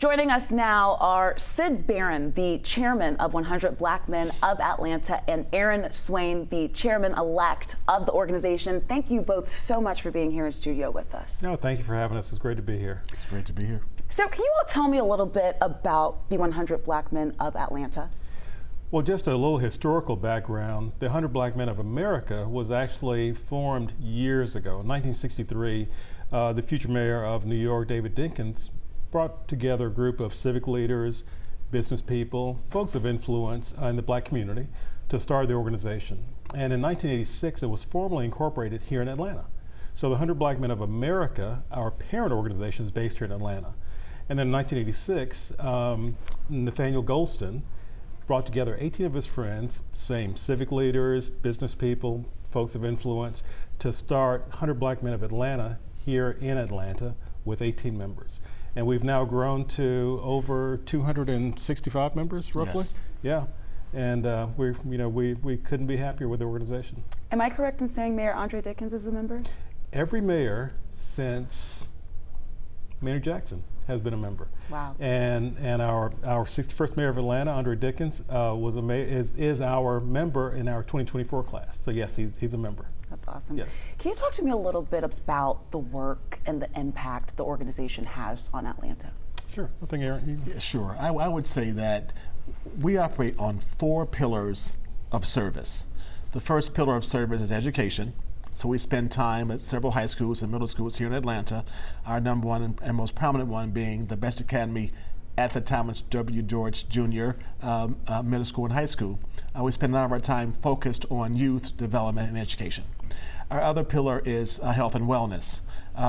Joining us now are Sid Barron, the chairman of 100 Black Men of Atlanta, and Aaron Swain, the chairman-elect of the organization. Thank you both so much for being here in studio with us. No, thank you for having us. It's great to be here. It's great to be here. So can you all tell me a little bit about the 100 Black Men of Atlanta? Well, just a little historical background. The 100 Black Men of America was actually formed years ago. In 1963, the future mayor of New York, David Dinkins, brought together a group of civic leaders, business people, folks of influence in the Black community to start the organization. And in 1986, it was formally incorporated here in Atlanta. So the 100 Black Men of America, our parent organization, is based here in Atlanta. And then in 1986, Nathaniel Goldston brought together 18 of his friends, same civic leaders, business people, folks of influence, to start 100 Black Men of Atlanta here in Atlanta with 18 members. And we've now grown to over 265 members, roughly. Yes. Yeah, and we couldn't be happier with the organization. Am I correct in saying Mayor Andre Dickens is a member? Every mayor since Maynard Jackson has been a member. Wow. And our 61st mayor of Atlanta, Andre Dickens, is our member in our 2024 class. So yes, he's a member. That's awesome. Yes. Can you talk to me a little bit about the work and the impact the organization has on Atlanta? Sure. I think Aaron. Yeah, sure. I would say that we operate on 4 pillars of service. The first pillar of service is education. So we spend time at several high schools and middle schools here in Atlanta. Our number one and most prominent one being the best academy at the time, it's W. George Jr. Middle School and High School. We spend a lot of our time focused on youth development and education. Our other pillar is health and wellness.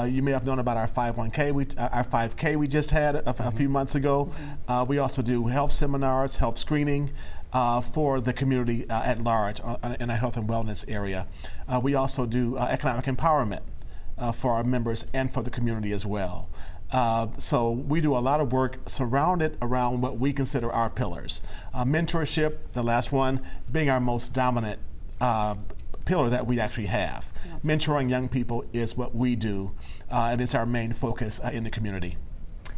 You may have known about our 5K we just had a few months ago. We also do health seminars, health screening for the community at large in our health and wellness area. We also do economic empowerment for our members and for the community as well. So we do a lot of work surrounded around what we consider our pillars. Mentorship, the last one, being our most dominant pillar that we actually have. Yeah. Mentoring young people is what we do, and it's our main focus in the community.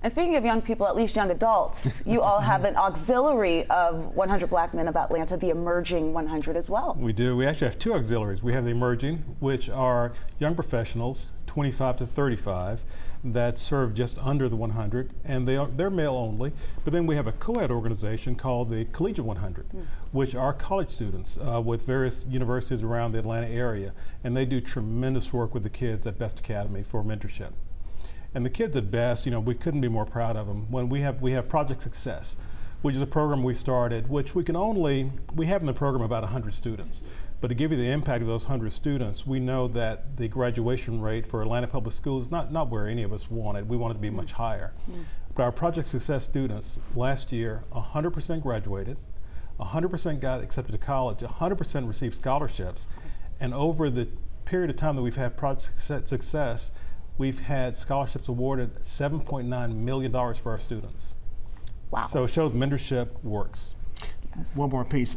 And speaking of young people, at least young adults, you all have an auxiliary of 100 Black Men of Atlanta, the Emerging 100 as well. We do. We actually have 2 auxiliaries. We have the Emerging, which are young professionals, 25 to 35, that serve just under the 100, and they're male only. But then we have a co-ed organization called the Collegiate 100, which are college students with various universities around the Atlanta area, and they do tremendous work with the kids at Best Academy for mentorship. And the kids at Best, we couldn't be more proud of them. When we have Project Success, which is a program we started, which we have in the program about 100 students. But to give you the impact of those 100 students, we know that the graduation rate for Atlanta Public Schools is not where any of us wanted. We wanted to be much higher. But our Project Success students, last year, 100% graduated, 100% got accepted to college, 100% received scholarships, and over the period of time that we've had Project Success, we've had scholarships awarded $7.9 million for our students. Wow. So it shows mentorship works. Yes. One more piece.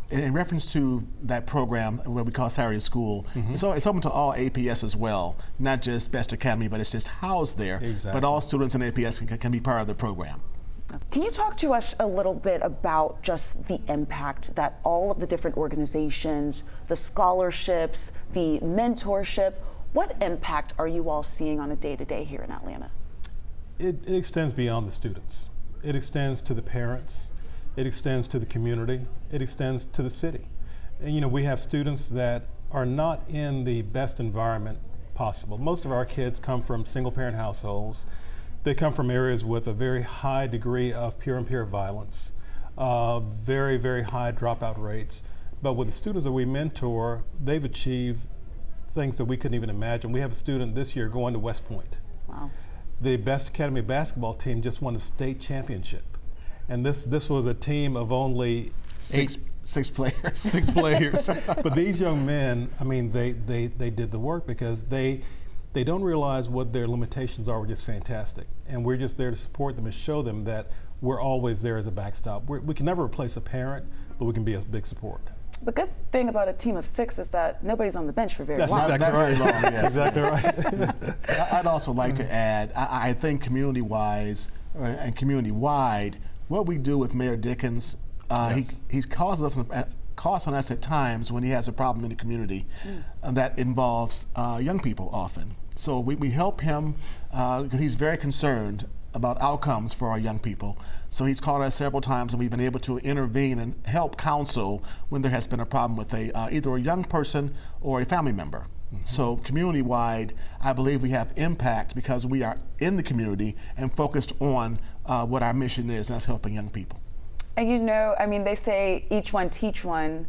In reference to that program, what we call Saturday School, it's open to all APS as well, not just Best Academy, but it's just housed there. Exactly. But all students in APS can be part of the program. Can you talk to us a little bit about just the impact that all of the different organizations, the scholarships, the mentorship, what impact are you all seeing on a day-to-day here in Atlanta? It extends beyond the students. It extends to the parents. It extends to the community. It extends to the city. And we have students that are not in the best environment possible. Most of our kids come from single-parent households. They come from areas with a very high degree of peer-on-peer violence, very, very high dropout rates. But with the students that we mentor, they've achieved things that we couldn't even imagine. We have a student this year going to West Point. Wow. The Best Academy basketball team just won a state championship. And this was a team of only Six players. 6 players. But these young men, they did the work because they don't realize what their limitations are. We're just fantastic. And we're just there to support them and show them that we're always there as a backstop. We can never replace a parent, but we can be a big support. The good thing about a team of 6 is that nobody's on the bench for very long. That's exactly right. Long, yes. Exactly right. I'd also like to add, I think community-wise, and community-wide, what we do with Mayor Dickens, Yes. he's caused on us at times when he has a problem in the community that involves young people often. So we help him because he's very concerned about outcomes for our young people. So he's called us several times, and we've been able to intervene and help counsel when there has been a problem with either a young person or a family member. So community-wide, I believe we have impact because we are in the community and focused on what our mission is, and that's helping young people. And they say each one teach one,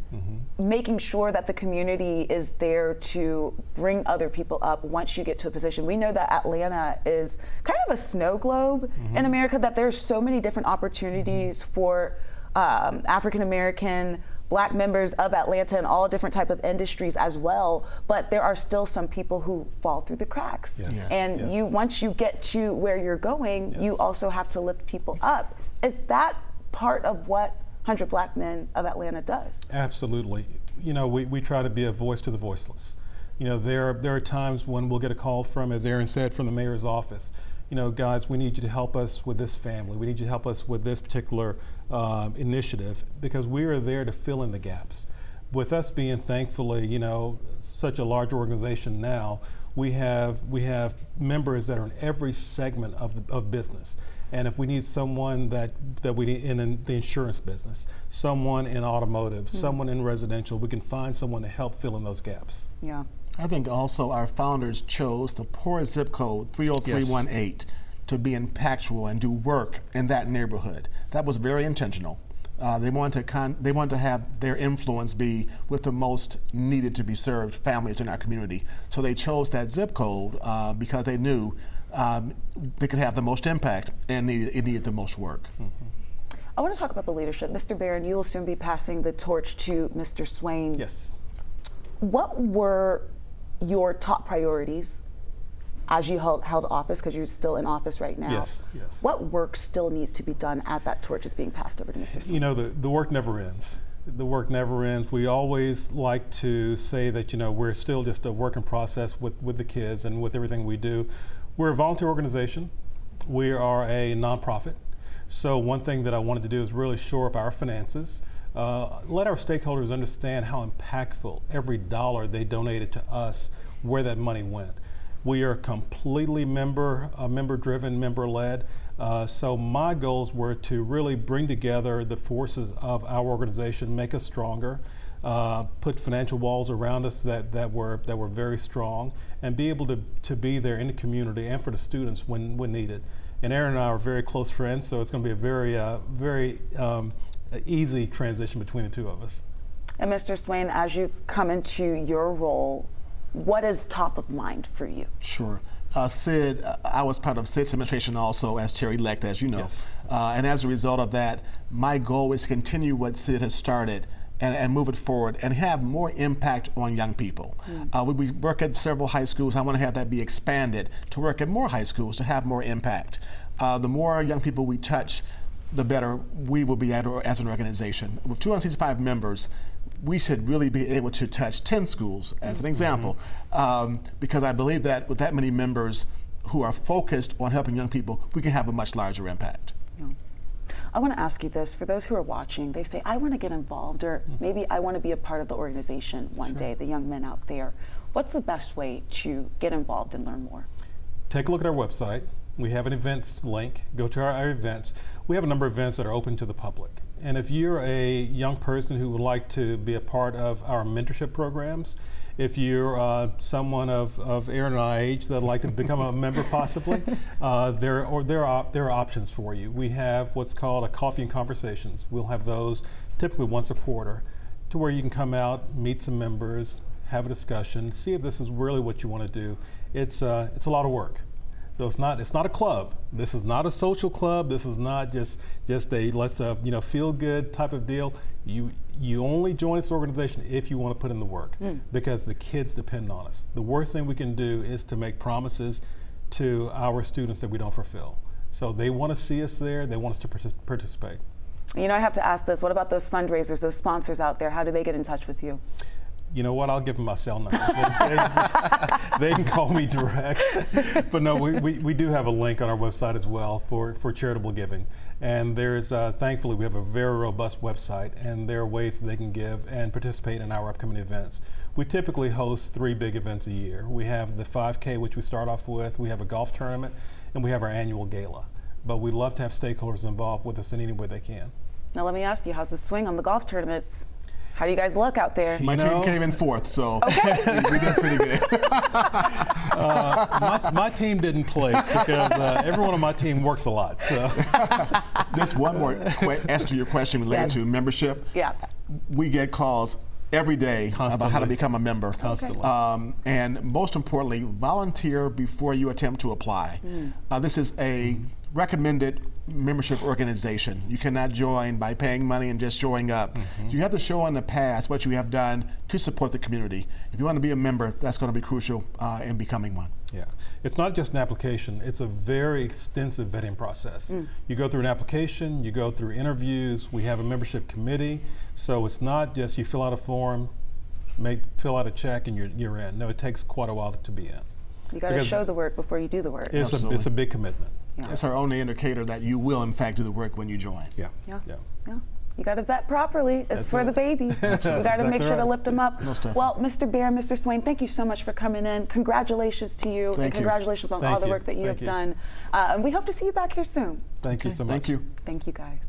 making sure that the community is there to bring other people up once you get to a position. We know that Atlanta is kind of a snow globe in America, that there's so many different opportunities for African American, Black members of Atlanta in all different type of industries as well, but there are still some people who fall through the cracks. Yes. Yes. And Yes. once you get to where you're going, you also have to lift people up. Is that part of what 100 Black Men of Atlanta does? Absolutely. We try to be a voice to the voiceless. There are times when we'll get a call from, as Aaron said, from the mayor's office. Guys, we need you to help us with this family. We need you to help us with this particular initiative, because we are there to fill in the gaps. With us being, thankfully, such a large organization now, we have members that are in every segment of business. And if we need someone that we need in the insurance business, someone in automotive, someone in residential, we can find someone to help fill in those gaps. Yeah. I think also our founders chose the poor zip code 30318 to be impactful and do work in that neighborhood. That was very intentional. They wanted to have their influence be with the most needed to be served families in our community. So they chose that zip code because they knew they could have the most impact and it needed the most work. I want to talk about the leadership. Mr. Barron, you will soon be passing the torch to Mr. Swain. Yes. What were your top priorities as you held office, because you're still in office right now? Yes, yes. What work still needs to be done as that torch is being passed over to Mr. Swain? The work never ends. The work never ends. We always like to say that, we're still just a work in process with the kids and with everything we do. We're a volunteer organization. We are a nonprofit. So one thing that I wanted to do is really shore up our finances, let our stakeholders understand how impactful every dollar they donated to us, where that money went. We are completely member-driven, member-led. So my goals were to really bring together the forces of our organization, make us stronger, put financial walls around us that were very strong, and be able to be there in the community and for the students when needed. And Aaron and I are very close friends, so it's going to be a very easy transition between the two of us. And Mr. Swain, as you come into your role, what is top of mind for you? Sure. Sid, I was part of Sid's administration also as chair-elect, as you know. Yes. And as a result of that, my goal is to continue what Sid has started and move it forward and have more impact on young people. We work at several high schools. I want to have that be expanded to work at more high schools to have more impact. The more young people we touch, the better we will be as an organization. With 265 members, we should really be able to touch 10 schools, as an example, because I believe that with that many members who are focused on helping young people, we can have a much larger impact. I want to ask you this. For those who are watching, they say, I want to get involved, or maybe I want to be a part of the organization one day, the young men out there. What's the best way to get involved and learn more? Take a look at our website. We have an events link. Go to our events. We have a number of events that are open to the public. And if you're a young person who would like to be a part of our mentorship programs, if you're someone of Aaron and I age that would like to become a member possibly, there are options for you. We have what's called a coffee and conversations. We'll have those typically once a quarter, to where you can come out, meet some members, have a discussion, see if this is really what you want to do. It's a lot of work. So it's not a club. This is not a social club. This is not just a let's feel good type of deal. You only join this organization if you want to put in the work, because the kids depend on us. The worst thing we can do is to make promises to our students that we don't fulfill. So they want to see us there. They want us to participate. I have to ask this. What about those fundraisers, those sponsors out there? How do they get in touch with you? you know what, I'll give them my cell number. They can call me direct. But no, we do have a link on our website as well for charitable giving. And there's, thankfully, we have a very robust website, and there are ways that they can give and participate in our upcoming events. We typically host 3 big events a year. We have the 5K, which we start off with, we have a golf tournament, and we have our annual gala. But we'd love to have stakeholders involved with us in any way they can. Now let me ask you, how's the swing on the golf tournaments? How do you guys look out there? My team came in 4th, so we did pretty good. My team didn't place because everyone on my team works a lot. So. Just one more answer to your question related to membership. Yeah. We get calls every day about how to become a member. Constantly. And most importantly, volunteer before you attempt to apply. This is a recommended membership organization. You cannot join by paying money and just showing up. You have to show on the past what you have done to support the community. If you want to be a member, that's going to be crucial in becoming one. Yeah, it's not just an application, it's a very extensive vetting process. You go through an application, you go through interviews, we have a membership committee, so it's not just you fill out a form, fill out a check and you're in. No, it takes quite a while to be in. You got to show the work before you do the work. It's a big commitment. Yeah. It's our only indicator that you will in fact do the work when you join. Yeah. You got to vet properly. It's for the babies. You got to make sure to lift them up. Well, Mr. Bear, Mr. Swain, thank you so much for coming in. Congratulations to you. Thank and congratulations on Thank all the you. work that you Thank have you. done. And we hope to see you back here soon. Thank you so much. Thank you. Thank you, guys.